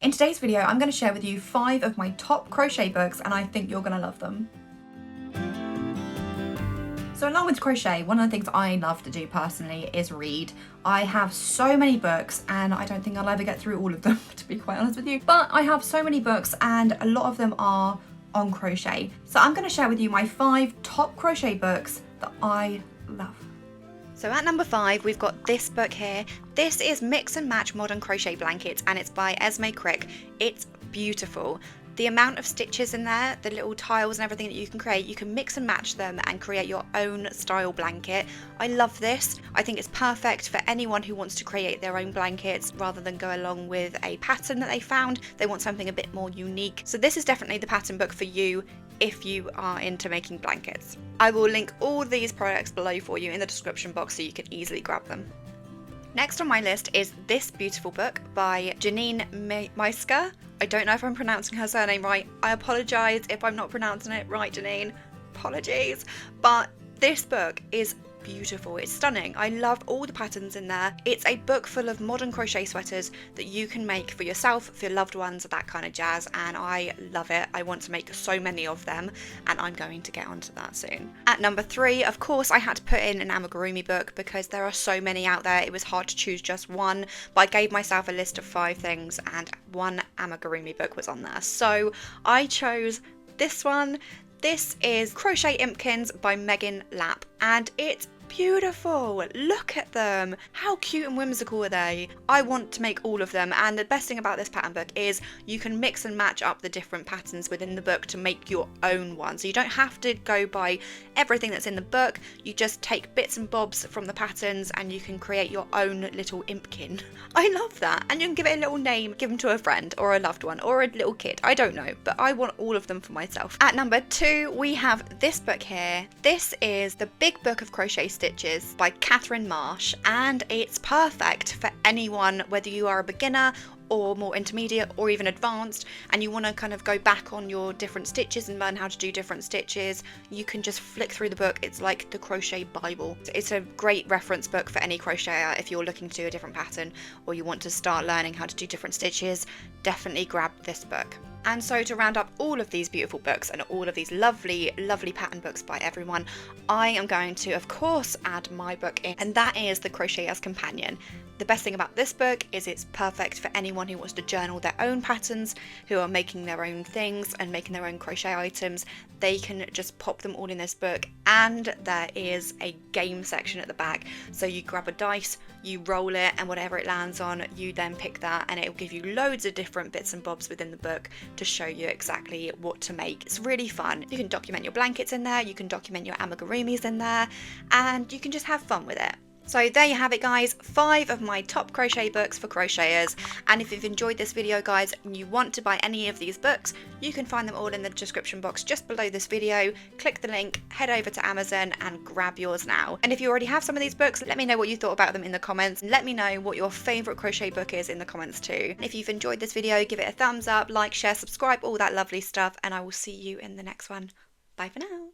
In today's video, I'm going to share with you 5 of my top crochet books, and I think you're going to love them. So along with crochet, one of the things I love to do personally is read. I have so many books and I don't think I'll ever get through all of them, to be quite honest with you. But I have so many books and a lot of them are on crochet. So I'm going to share with you my 5 top crochet books that I love. So at number 5, we've got this book here. This is Mix and Match Modern Crochet Blankets, and it's by Esme Crick. It's beautiful. The amount of stitches in there, the little tiles and everything that you can create, you can mix and match them and create your own style blanket. I love this. I think it's perfect for anyone who wants to create their own blankets rather than go along with a pattern that they found. They want something a bit more unique. So this is definitely the pattern book for you if you are into making blankets. I will link all these products below for you in the description box so you can easily grab them. Next on my list is this beautiful book by Janine Meisker. I don't know if I'm pronouncing her surname right. I apologise if I'm not pronouncing it right, Janine. Apologies. But this book is beautiful. It's stunning. I love all the patterns in there. It's a book full of modern crochet sweaters that you can make for yourself, for your loved ones, that kind of jazz, and I love it. I want to make so many of them, and I'm going to get onto that soon. At number 3, of course, I had to put in an amigurumi book because there are so many out there. It was hard to choose just one, but I gave myself a list of 5 things and one amigurumi book was on there. So I chose this one. This is Crochet Impins by Megan Lapp, and it's beautiful. Look at them. How cute and whimsical are they? I want to make all of them, and the best thing about this pattern book is you can mix and match up the different patterns within the book to make your own one. So you don't have to go by everything that's in the book. You just take bits and bobs from the patterns and you can create your own little impkin. I love that. And you can give it a little name, give them to a friend or a loved one or a little kid. I don't know, but I want all of them for myself. At number 2, we have this book here. This is The Big Book of Crochet Stitches by Catherine Marsh, and it's perfect for anyone, whether you are a beginner or more intermediate or even advanced, and you want to kind of go back on your different stitches and learn how to do different stitches. You can just flick through the book. It's like the crochet bible. It's a great reference book for any crocheter if you're looking to do a different pattern or you want to start learning how to do different stitches. Definitely grab this book. And so to round up all of these beautiful books and all of these lovely, lovely pattern books by everyone, I am going to, of course, add my book in, and that is The Crocheter's Companion. The best thing about this book is it's perfect for anyone who wants to journal their own patterns, who are making their own things and making their own crochet items. They can just pop them all in this book, and there is a game section at the back. So you grab a dice, you roll it, and whatever it lands on, you then pick that, and it will give you loads of different bits and bobs within the book to show you exactly what to make. It's really fun. You can document your blankets in there, you can document your amigurumis in there, and you can just have fun with it. So there you have it, guys, 5 of my top crochet books for crocheters. And if you've enjoyed this video, guys, and you want to buy any of these books, you can find them all in the description box just below this video. Click the link, head over to Amazon and grab yours now. And if you already have some of these books, let me know what you thought about them in the comments. Let me know what your favourite crochet book is in the comments too. And if you've enjoyed this video, give it a thumbs up, like, share, subscribe, all that lovely stuff, and I will see you in the next one. Bye for now.